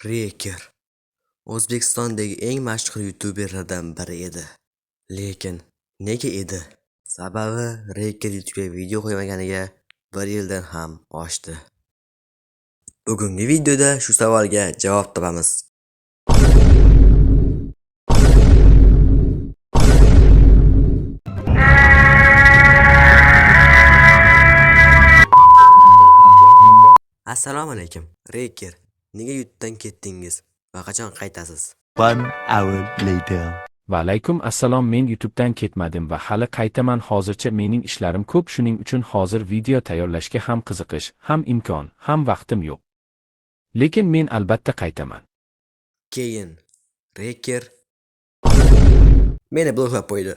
Reker O'zbekistondagi eng mashhur youtuberlardan biri edi. Lekin nega edi? Sababi Reker YouTube'ga video qo'ymaganiga 1 yildan ham oshdi. Bugungi videoda shu savolga javob topamiz. Assalomu alaykum. Reker, nega YouTube'dan ketdingiz va qachon qaytasiz? 1 hour later. Va alaykum assalom, men YouTube'dan ketmadim va hali qaytaman. Hozircha mening ishlarim ko'p, shuning uchun hozir video tayyorlashga ham qiziqish, ham imkon, ham vaqtim yo'q. Lekin men albatta qaytaman. Keyin Reker meni bloklab qo'ydi.